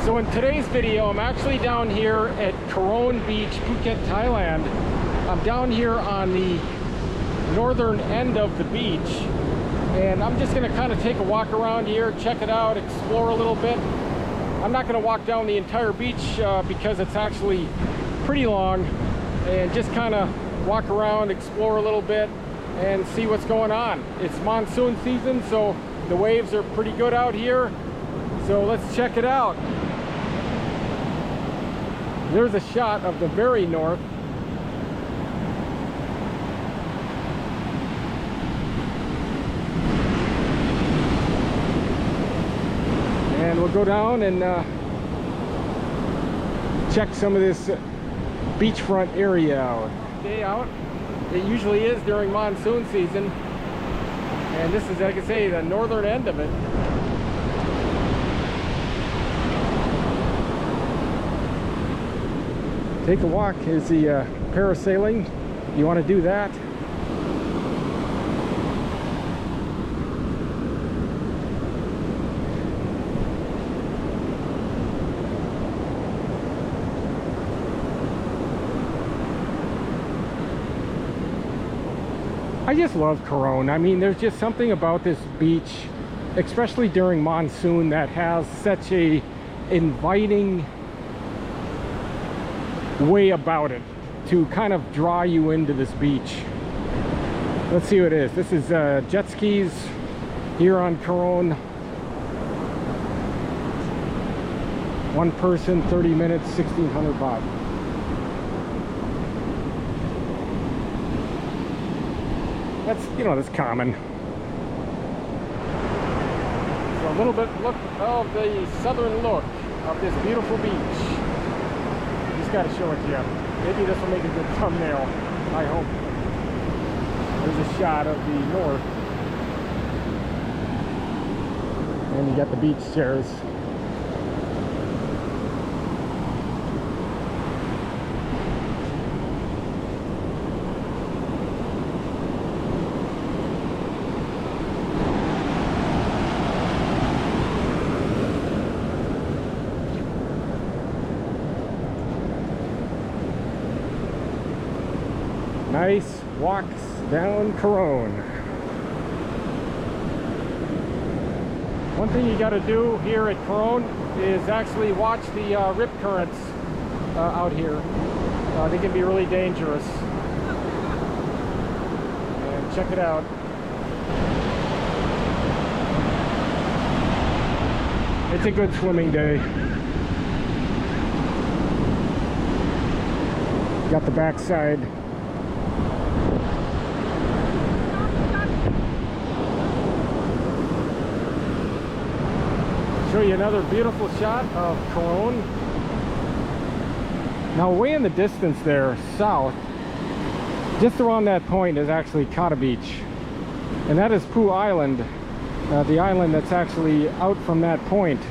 So in today's video, I'm actually down here at Karon Beach, Phuket, Thailand. I'm down here on the northern end of the beach, and I'm just going to kind of take a walk around here, check it out, explore a little bit. I'm not going to walk down the entire beach because it's actually pretty long, and just kind of walk around, explore a little bit, and see what's going on. It's monsoon season, so the waves are pretty good out here. So let's check it out. There's a shot of the very north. And we'll go down and check some of this beachfront area out. Day out. It usually is during monsoon season. And this is, like I say, the northern end of it. Take a walk. Is the parasailing. You want to do that? I just love Karon. I mean, there's just something about this beach, especially during monsoon, that has such a inviting way about it to kind of draw you into this beach. Let's see what it is. This is jet skis here on Karon. One person, 30 minutes, 1,600 baht. That's, you know, that's common. So a little bit look of the southern look of this beautiful beach. Just got to show it to you. Maybe this will make a good thumbnail. I hope. There's a shot of the north. And you got the beach chairs. Nice walks down Karon. One thing you got to do here at Karon is actually watch the rip currents out here. They can be really dangerous. And check it out. It's a good swimming day. Got the backside. Show you another beautiful shot of Karon. Now way in the distance there, south, just around that point is actually Kata Beach. And that is Phu Island, the island that's actually out from that point.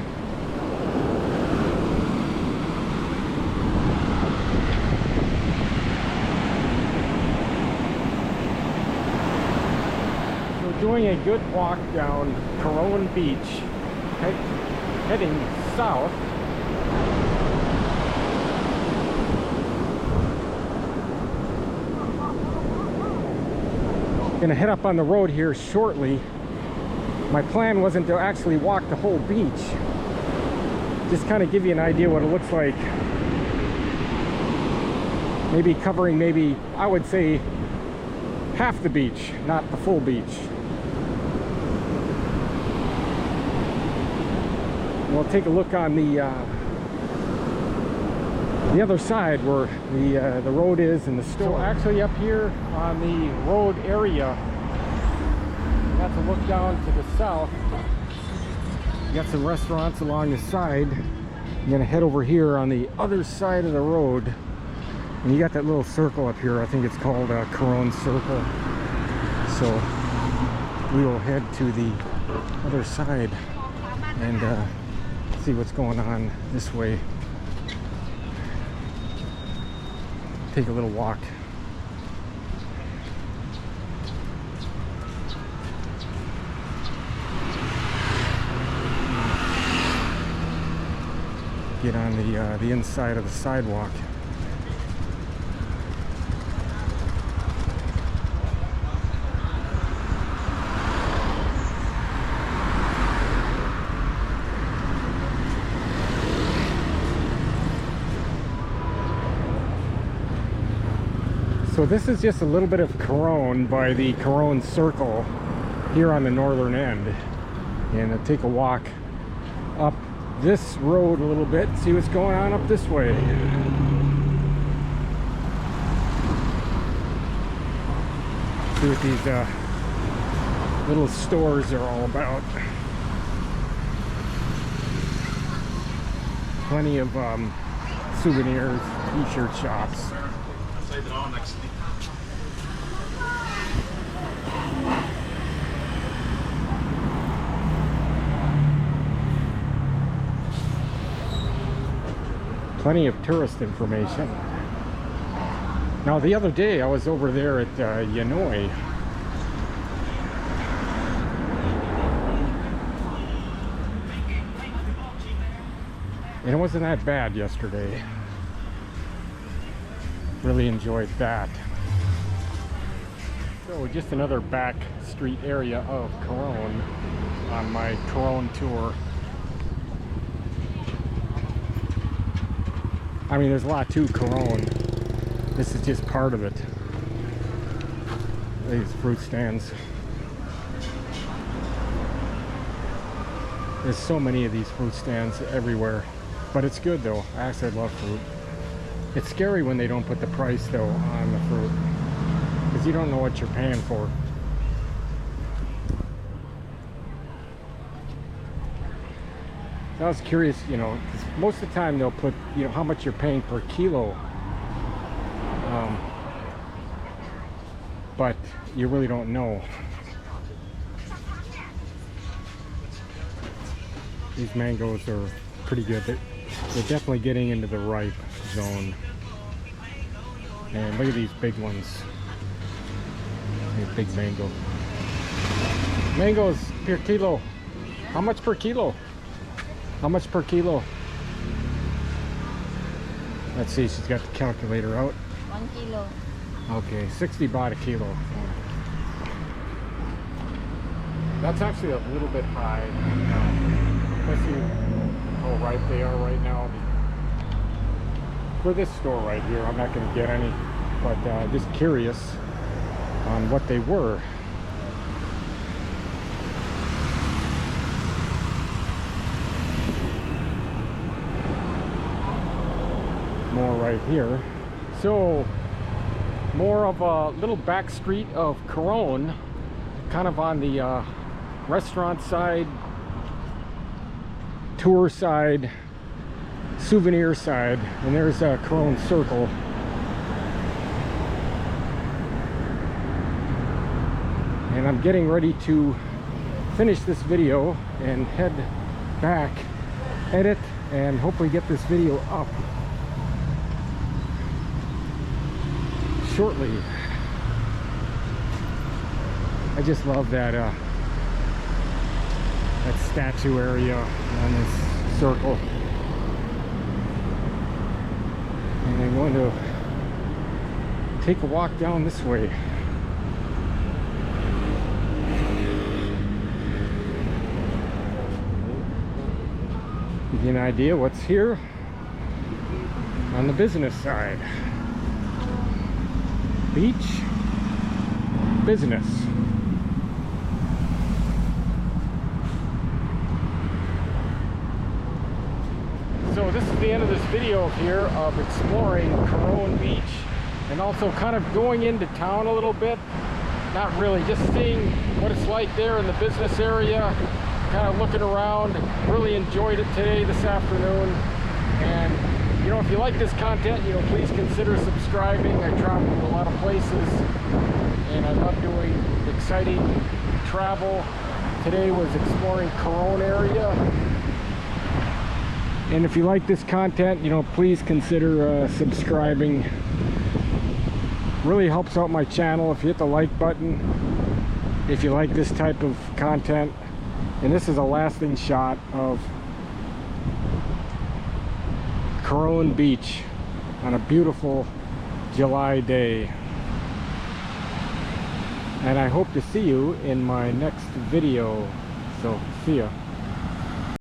So we're doing a good walk down Karon Beach. Heading south. Gonna head up on the road here shortly. My plan wasn't to actually walk the whole beach, just kind of give you an idea what it looks like. Maybe covering, maybe I would say half the beach, not the full beach. We'll take a look on the other side where the road is and the store. So actually up here on the road area, you got to look down to the south. You got some restaurants along the side. I'm gonna head over here on the other side of the road, and you got that little circle up here. I think it's called Karon Circle. So we will head to the other side and see what's going on this way. Take a little walk. get on the inside of the sidewalk. So this is just a little bit of Karon by the Karon Circle here on the northern end. And I'll take a walk up this road a little bit, see what's going on up this way. See what these little stores are all about. Plenty of souvenirs, t-shirt shops. Plenty of tourist information. Now the other day I was over there at Yanoi. And it wasn't that bad yesterday. Really enjoyed that. So just another back street area of Karon on my Karon tour. I mean, there's a lot to Karon. This is just part of it. These fruit stands. There's so many of these fruit stands everywhere. But it's good though. I actually love fruit. It's scary when they don't put the price though on the fruit, because you don't know what you're paying for. I was curious, you know, 'cause most of the time they'll put, you know, how much you're paying per kilo, but you really don't know. These mangoes are pretty good. They're definitely getting into the ripe zone. And look at these big ones. Big mango. Mangoes per kilo. How much per kilo? How much per kilo? Let's see, she's got the calculator out. 1 kilo. Okay, 60 baht a kilo. That's actually a little bit high. Especially how ripe they are right now. For this store right here, I'm not going to get any, but just curious on what they were. More right here. So more of a little back street of Karon, kind of on the restaurant side, tour side, souvenir side, and there's a Karon Circle. And I'm getting ready to finish this video and head back, edit, and hopefully get this video up shortly. I just love that that statue area on this circle. And I'm going to take a walk down this way. Give you an idea what's here on the business side. Beach, business. So this is the end of this video here of exploring Karon Beach and also kind of going into town a little bit. Not really, just seeing what it's like there in the business area, kind of looking around. Really enjoyed it today, this afternoon. And you know, if you like this content, you know, please consider subscribing. I travel to a lot of places and I love doing exciting travel. Today was exploring Karon area. And if you like this content, you know, please consider subscribing. Really helps out my channel if you hit the like button, if you like this type of content. And this is a lasting shot of Karon Beach on a beautiful July day. And I hope to see you in my next video. So, see ya.